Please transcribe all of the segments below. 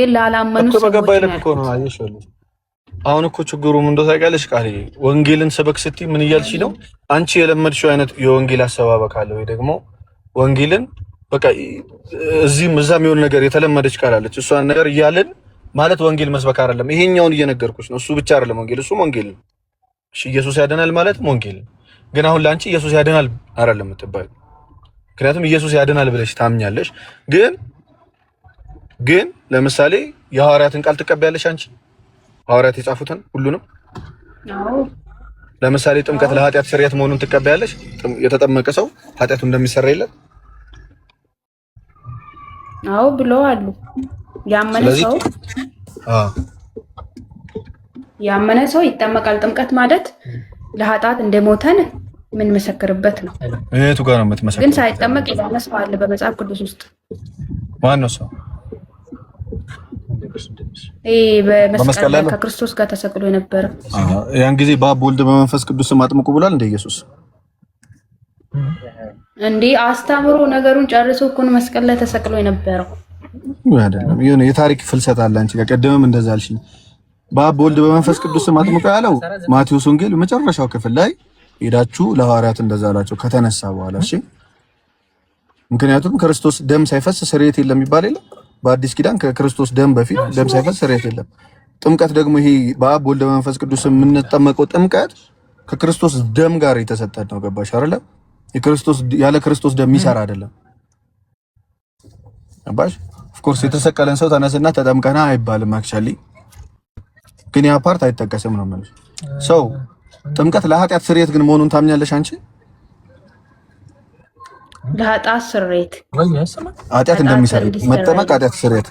ላላመኑ ሰዎች ነው አይሽሉ አሁን እኮ ችግሩ ምን እንደው ታውቂያለሽ ቃል ወንጌልን ሰበክ ስትይ ምን እያልሽ ነው አንቺ የለመድሽው አይነት የወንጌል አሰባበክ አለ ወይ ደግሞ ወንጌልን በቃ እዚህም እዛም የሆነ ነገር የተለመደች ቃላለች እሷን ነገር እያልን ማለት ወንጌል መስበክ አይደለም ይሄኛውን እየነገርኩሽ ነው እሱ ብቻ አይደለም ወንጌል እሱም ወንጌል ነው እሺ ኢየሱስ ያድናል ማለት ወንጌል ግን አሁን ላንቺ ኢየሱስ ያድናል አይደለም የምትባይ ምክንያቱም ኢየሱስ ያድናል ብለሽ ታምኛለሽ ግን ለምሳሌ የሐዋርያትን ቃል ትቀበያለሽ አንቺ ሐዋርያት የጻፉትን ሁሉንም አዎ ለምሳሌ ጥምቀት ለኃጢአት ስርየት መሆኑን ትቀበያለሽ የተጠመቀ ሰው ኃጢአቱ እንደሚሰረይለት አዎ ብለዋል ያመነ ሰው ይጠመቃል ጥምቀት ማለት ለኃጢአት እንደሞተን ምን መሰከርበት ነው እቱ ጋር ነው የምትመሰክረው ግን ሳይጠመቅ ይላነሳል በመጽሐፍ ቅዱስ ውስጥ ማን ነው ሰው በመስቀል ላይ ከክርስቶስ ጋር ተሰቅሎ የነበረ ያን ጊዜ በአብ ወልድ በመንፈስ ቅዱስ አጥምቁ ብሏል እንደ ኢየሱስ እንዴ አስተምሮ ነገሩን ጨርሶ እኮ ነው መስቀል ላይ ተሰቅሎ የነበረው አይደለም የሆነ የታሪክ ፍልሰት አለ አንቺ ቀደምም እንደዛ አልሽኝ በአብ ወልድ በመንፈስ ቅዱስ አጥምቁ ያለው ማቴዎስ ወንጌል መጨረሻው ክፍል ላይ ሄዳችሁ ለሐዋርያት እንደዛ አላቸው ከተነሳ በኋላ እሺ ምክንያቱም ክርስቶስ ደም ሳይፈስ ስርየት የለም ይባል የለም በአዲስ ኪዳን ከክርስቶስ ደም በፊት ደም ሳይፈስ ስርየት የለም ጥምቀት ደግሞ ይሄ በአብ ወልድ በመንፈስ ቅዱስ የምንጠመቀው ጥምቀት ከክርስቶስ ደም ጋር የተሰጠ ነው ገባሽ አይደለ የክርስቶስ ያለ ክርስቶስ ደም ይሰራ አይደለም ገባሽ ኦፍ ኮርስ የተሰቀለን ሰው ተነስና ተጠምቀና አይባልም አክቹአሊ ግን ያ ፓርት አይጠቀስም ነው ማለት ሰው ጥምቀት ለኃጢአት ስርየት ግን መሆኑን ታምኛለሽ አንቺ ለኃጢአት ስርየት ኃጢአት እንደሚሰራ መጠመቅ ኃጢአት ስርየት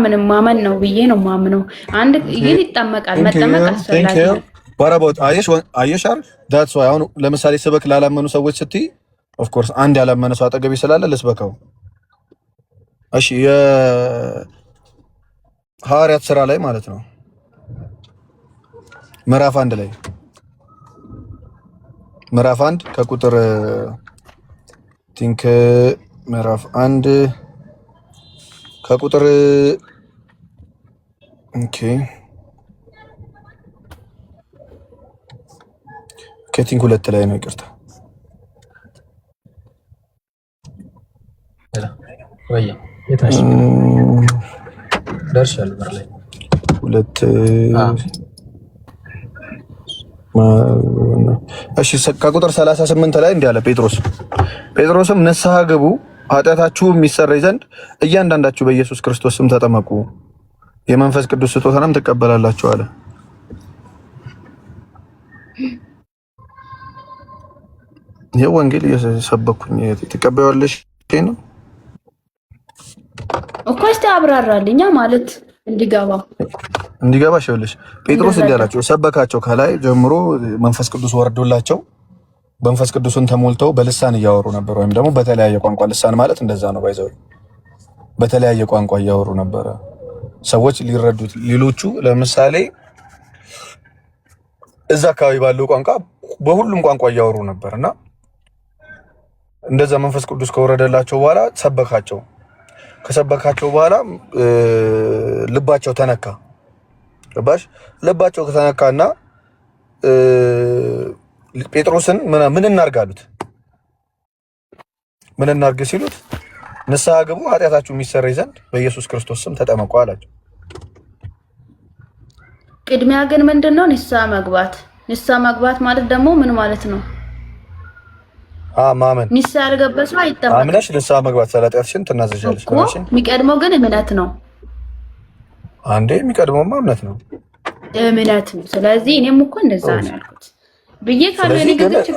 ምንም ማመን ነው ብዬ ነው ማምነው አንድ ይሄን ይጠመቃል መጠመቅ አስፈላጊ ነው ባራቦት አየሻር that's why አሁን ለምሳሌ ስበክ ላላመኑ ሰዎች ስትይ ኦፍ ኮርስ አንድ ያላመነ ሰው አጠገቤ ስላለ ልስበከው እሺ የሐዋርያት ሥራ ላይ ማለት ነው ምዕራፍ 1 ላይ ምዕራፍ 1 ከቁጥር ቲንክ ምዕራፍ 1 ከቁጥር ኦኬ ከቲንክ 2 ላይ ነው ይቅርታ ወያ የታሽ ደርሻል በር ላይ 2 እሺ ከቁጥር 38 ላይ እንዲህ አለ ጴጥሮስም ንስሐ ግቡ ኃጢአታችሁ የሚሰረይ ዘንድ እያንዳንዳችሁ በኢየሱስ ክርስቶስ ስም ተጠመቁ የመንፈስ ቅዱስ ስጦታንም ትቀበላላችሁ አለ ይሄ ወንጌል እየሰበኩኝ ትቀበያለሽ ነው እኮ እስቲ አብራራልኛ ማለት እንዲገባሽ ይኸውልሽ ጴጥሮስ እንዲያላቸው ሰበካቸው ከላይ ጀምሮ መንፈስ ቅዱስ ወርዶላቸው መንፈስ ቅዱስን ተሞልተው በልሳን እያወሩ ነበር ወይም ደግሞ በተለያየ ቋንቋ ልሳን ማለት እንደዛ ነው ባይዘው በተለያየ ቋንቋ እያወሩ ነበር ሰዎች ሊረዱት ሌሎቹ ለምሳሌ እዛ አካባቢ ባለው ቋንቋ በሁሉም ቋንቋ እያወሩ ነበርና እንደዛ መንፈስ ቅዱስ ከወረደላቸው በኋላ ሰበካቸው ከሰበካቸው በኋላ ልባቸው ተነካ ገባሽ ልባቸው ከተነካና ጴጥሮስን ምን እናርጋሉት ምን እናርግ ሲሉት ንስሐ ግቡ ኃጢአታችሁ የሚሰረይ ዘንድ በኢየሱስ ክርስቶስ ስም ተጠመቁ አላቸው ቅድሚያ ግን ምንድነው ንስሐ መግባት ማለት ደግሞ ምን ማለት ነው ማመን ንስሐ ያልገባስ አይጠመቅም አምነሽ ንስሐ መግባት ሰላጣትሽን ትናዘዣለሽ ማለት ነው የሚቀድመው ግን እምነት ነው አንዴ የሚቀድመው እምነት ነው ስለዚህ እኔም እኮ እንደዛ ነው ያልኩት ብዬ ካለኔ ግጭት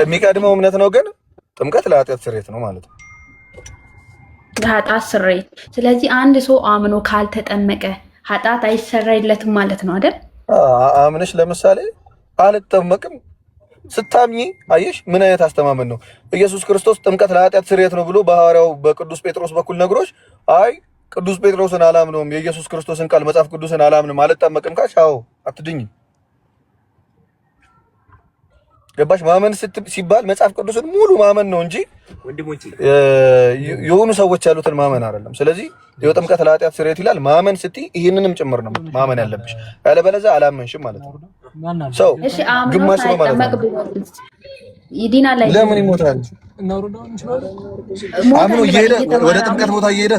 የሚቀድመው እምነት ነው ግን ጥምቀት ለኃጢአት ስርየት ነው ማለት ነው ለኃጢአት ስርየት ስለዚህ አንድ ሰው አምኖ ካልተጠመቀ ኃጢአት አይሰራይለትም ማለት ነው አይደል አምነሽ ለምሳሌ አልጠመቅም ስታምኚ አየሽ ምን አይነት አስተማመን ነው ኢየሱስ ክርስቶስ ጥምቀት ለኃጢአት ስርየት ነው ብሎ በሐዋርያው በቅዱስ ጴጥሮስ በኩል ነግሮሽ አይ ቅዱስ ጴጥሮስን አላምነውም የኢየሱስ ክርስቶስን ቃል መጽሐፍ ቅዱስን አላምንም አልጠመቅም ካልሽ አዎ አትድኝ ገባሽ? ማመን ሲባል መጽሐፍ ቅዱስን ሙሉ ማመን ነው እንጂ የሆኑ ሰዎች ያሉትን ማመን አይደለም። ስለዚህ የጥምቀት ለኃጢአት ስርየት ይላል። ማመን ስትይ ይህንንም ጭምር ነው ማመን ያለብሽ። ያለበለዚያ አላመንሽም ማለት ነው። ሰው ግማሽ ነው ማለት ነው። ይዲናል ላይ ለምን ይሞታል? አምኖ እየሄደ ወደ ጥምቀት ቦታ እየሄደ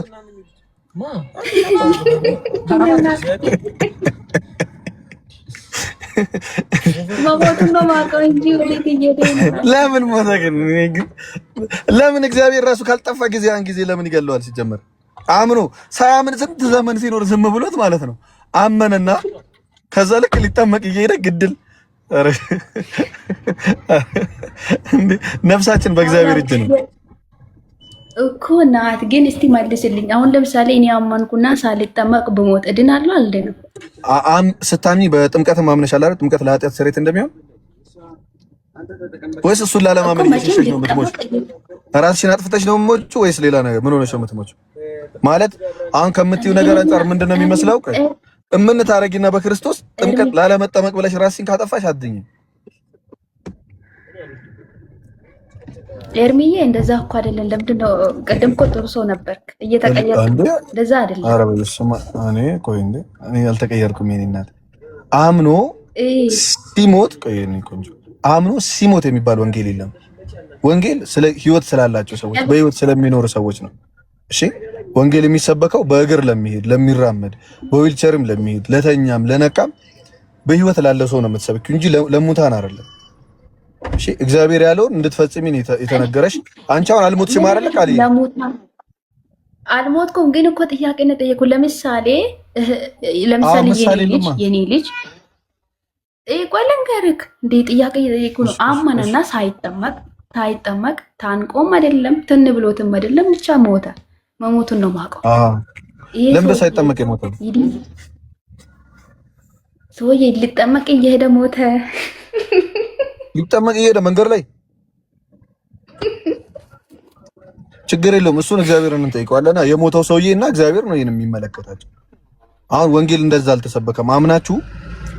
ለምን ሞተ ግን? ለምን እግዚአብሔር ራሱ ካልጠፋ ጊዜ ያን ጊዜ ለምን ይገለዋል? ሲጀመር አምኖ ሳያምን ስንት ዘመን ሲኖር ዝም ብሎት ማለት ነው። አመነና ከዛ ልክ ሊጠመቅ እየሄደ ግድል ነፍሳችን በእግዚአብሔር እጅ ነው እኮ ናት። ግን እስቲ መልስልኝ። አሁን ለምሳሌ እኔ አማንኩና ሳልጠመቅ ብሞት እድናለሁ አልደንም? ስታምኚ በጥምቀት ማምነሻል አይደል? ጥምቀት ለኃጢአት ስርየት እንደሚሆን ወይስ እሱን ላለማመን እየሸሸሽ ነው የምትሞች? ራስሽን አጥፍተሽ ነው የምትሞች ወይስ ሌላ ነገር? ምን ሆነሽ ነው የምትሞች? ማለት አሁን ከምትይው ነገር አንፃር ምንድን ነው የሚመስለው? እምን ታረጊና በክርስቶስ ጥምቀት ላለመጠመቅ ብለሽ ራስሽን ካጠፋሽ አትድኝም። ኤርሚዬ እንደዛ እኮ አይደለም። ለምንድን ነው ቅድም እኮ ጥሩ ሰው ነበርክ እየተቀየርክ? እንደዛ አይደለም። ኧረ በስመ አብ እኔ ቆይ እንዴ እኔ ያልተቀየርኩም የኔ እናት አምኖ ሲሞት ቆይ እኔ ቆንጆ አምኖ ሲሞት የሚባል ወንጌል የለም። ወንጌል ስለ ህይወት ስላላቸው ሰዎች በህይወት ስለሚኖሩ ሰዎች ነው። እሺ ወንጌል የሚሰበከው በእግር ለሚሄድ ለሚራመድ፣ በዊልቸርም ለሚሄድ፣ ለተኛም ለነቃም በህይወት ላለ ሰው ነው የምትሰብኪው እንጂ ለሙታን አይደለም። እሺ እግዚአብሔር ያለውን እንድትፈጽሚ የተነገረሽ። አንቺ አሁን አልሞትሽም አይደል? ቃል አልሞትኩም፣ ግን እኮ ጥያቄ ነው ጠየቁ። ለምሳሌ የኔ ልጅ ቆይ ልንገርህ እንዴ ጥያቄ እየጠየቁ ነው። አመነና ሳይጠመቅ ታንቆም አይደለም ትን ብሎትም አይደለም ብቻ ሞተ። መሞቱን ነው የማውቀው። ለምን ሳይጠመቅ የሞተው ሰውዬ ሊጠመቅ እየሄደ ሞተ። ሊጠመቅ እየሄደ መንገድ ላይ ችግር የለውም። እሱን እግዚአብሔርን እንጠይቀዋለና የሞተው ሰውዬና እግዚአብሔር ነው ይሄን የሚመለከታቸው። አሁን ወንጌል እንደዛ አልተሰበከም። አምናችሁ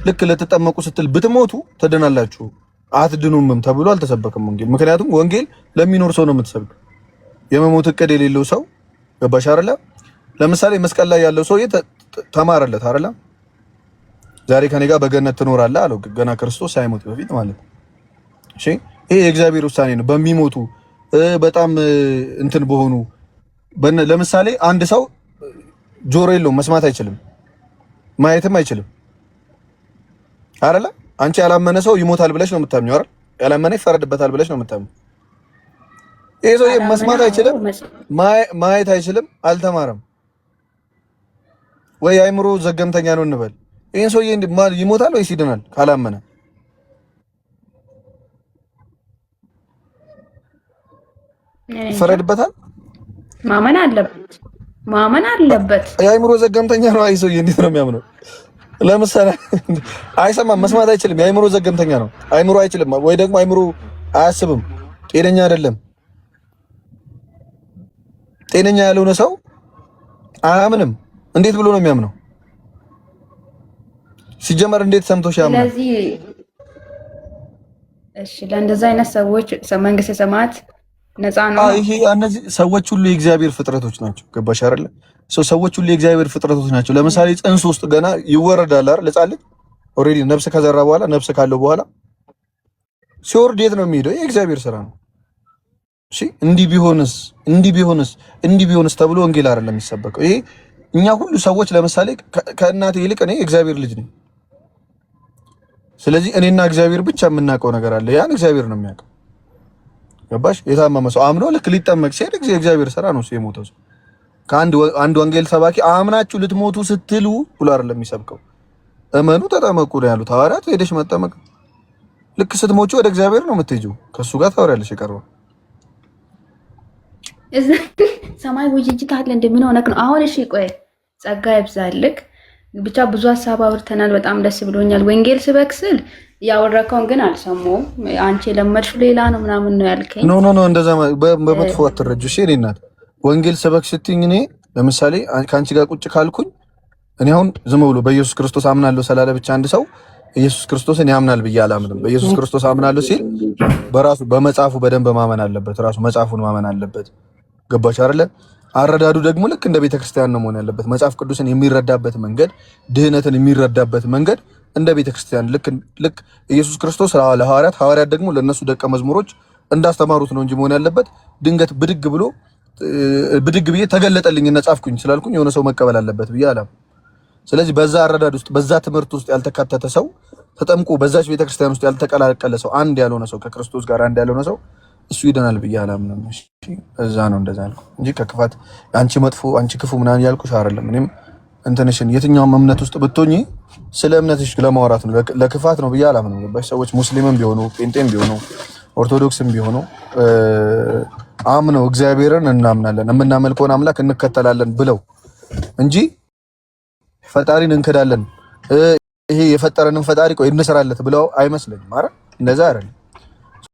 ልክ ለተጠመቁ ስትል ብትሞቱ ትድናላችሁ አትድኑምም ተብሎ አልተሰበከም ወንጌል። ምክንያቱም ወንጌል ለሚኖር ሰው ነው የምትሰብከው። የመሞት እቅድ የሌለው ሰው ገባሽ አይደለ? ለምሳሌ መስቀል ላይ ያለው ሰውዬ ተማረለት አይደለ? ዛሬ ከኔ ጋር በገነት ትኖራለህ አለው ገና ክርስቶስ ሳይሞት በፊት ማለት ነው። እሺ ይሄ የእግዚአብሔር ውሳኔ ነው። በሚሞቱ በጣም እንትን በሆኑ ለምሳሌ አንድ ሰው ጆሮ የለውም መስማት አይችልም ማየትም አይችልም አይደለ? አንቺ ያላመነ ሰው ይሞታል ብለሽ ነው የምታምኚው አይደል? ያላመነ ይፈረድበታል ብለሽ ነው የምታምኚው። ይሄ ሰው መስማት አይችልም ማየት አይችልም አልተማረም ወይ አይምሮ ዘገምተኛ ነው እንበል። ይሄን ሰው ይሞታል ወይስ ይድናል ካላመነ? ይፈረድበታል። ማመን አለበት። የአይምሮ ዘገምተኛ ነው። አይ ሰውዬ እንዴት ነው የሚያምነው? ለምሳሌ አይሰማም መስማት አይችልም። የአይምሮ ዘገምተኛ ነው። አይምሮ አይችልም ወይ ደግሞ አይምሮ አያስብም። ጤነኛ አይደለም። ጤነኛ ያልሆነ ሰው አያምንም። እንዴት ብሎ ነው የሚያምነው? ሲጀመር እንዴት ሰምቶሽ ያምናል? ስለዚህ እሺ ለእንደዛ አይነት ሰዎች መንግስተ ሰማያት ነፃ ነው። ይሄ እነዚህ ሰዎች ሁሉ የእግዚአብሔር ፍጥረቶች ናቸው። ገባሽ አይደለ? ሰዎች ሁሉ የእግዚአብሔር ፍጥረቶች ናቸው። ለምሳሌ ጽንስ ውስጥ ገና ይወረዳል አይደል? ሕፃን ልጅ ኦልሬዲ ነፍስ ከዘራ በኋላ ነፍስ ካለው በኋላ ሲወርድ የት ነው የሚሄደው? የእግዚአብሔር ስራ ነው። እሺ እንዲህ ቢሆንስ ተብሎ ወንጌል አይደለም የሚሰበከው። ይሄ እኛ ሁሉ ሰዎች ለምሳሌ ከእናቴ ይልቅ እኔ እግዚአብሔር ልጅ ነኝ። ስለዚህ እኔና እግዚአብሔር ብቻ የምናውቀው ነገር አለ። ያን እግዚአብሔር ነው የሚያውቀው። ገባሽ? የታመመ ሰው አምኖ ልክ ሊጠመቅ ሲሄድ የእግዚአብሔር ስራ ነው። የሞተው ሰው ከአንድ ወንጌል ሰባኪ አምናችሁ ልትሞቱ ስትሉ ብሎ አይደለም የሚሰብከው። እመኑ ተጠመቁ ነው ያሉት ሐዋርያት። ሄደሽ መጠመቅ ልክ ስትሞቹ ወደ እግዚአብሔር ነው የምትሄጂው። ከሱ ጋር ታወሪያለሽ የቀረው ሰማይ ውይይት አለ እንደምን ሆነክ ነው አሁን? እሺ ቆይ ጸጋ ይብዛልክ። ብቻ ብዙ ሀሳብ አውርተናል። በጣም ደስ ብሎኛል። ወንጌል ስበክስል ያወራከውን ግን አልሰማሁም። አንቺ የለመድሽው ሌላ ነው ምናምን ነው ያልከኝ። ኖ እንደዛ በመጥፎ አትረጁ። እሺ እኔ እናት ወንጌል ስበክ ስትይኝ እኔ ለምሳሌ ከአንቺ ጋር ቁጭ ካልኩኝ እኔ አሁን ዝም ብሎ በኢየሱስ ክርስቶስ አምናለሁ ስላለ ብቻ አንድ ሰው ኢየሱስ ክርስቶስን ያምናል ብዬ አላምንም። በኢየሱስ ክርስቶስ አምናለሁ ሲል በራሱ በመጽሐፉ በደንብ ማመን አለበት። ራሱ መጽሐፉን ማመን አለበት። ገባች አይደለ? አረዳዱ ደግሞ ልክ እንደ ቤተክርስቲያን ነው መሆን ያለበት። መጽሐፍ ቅዱስን የሚረዳበት መንገድ፣ ድህነትን የሚረዳበት መንገድ እንደ ቤተክርስቲያን ልክ ኢየሱስ ክርስቶስ ሐዋርያት ደግሞ ለነሱ ደቀ መዝሙሮች እንዳስተማሩት ነው እንጂ መሆን ያለበት ድንገት ብድግ ብዬ ተገለጠልኝ እና ጻፍኩኝ ስላልኩኝ የሆነ ሰው መቀበል አለበት ብዬ አላም። ስለዚህ በዛ አረዳድ ውስጥ በዛ ትምህርት ውስጥ ያልተካተተ ሰው ተጠምቆ በዛች ቤተክርስቲያን ውስጥ ያልተቀላቀለ ሰው አንድ ያልሆነ ሰው ከክርስቶስ ጋር አንድ ያልሆነ ሰው እሱ ይደናል ብዬ አላምንም። እሺ እዛ ነው እንደዛ አልኩ እንጂ ከክፋት አንቺ መጥፎ አንቺ ክፉ ምናምን ያልኩሽ አይደለም። እኔም እንትንሽን የትኛውም እምነት ውስጥ ብትሆኚ ስለ እምነትሽ ለማውራት ነው፣ ለክፋት ነው ብዬ አላምንም። ገባሽ? ሰዎች ሙስሊምም ቢሆኑ ጴንጤም ቢሆኑ ኦርቶዶክስም ቢሆኑ አምነው እግዚአብሔርን እናምናለን የምናመልከውን አምላክ እንከተላለን ብለው እንጂ ፈጣሪን እንከዳለን ይሄ የፈጠረንን ፈጣሪ ቆይ እንሰራለት ብለው አይመስለኝም። አረ እንደዛ አይደለም።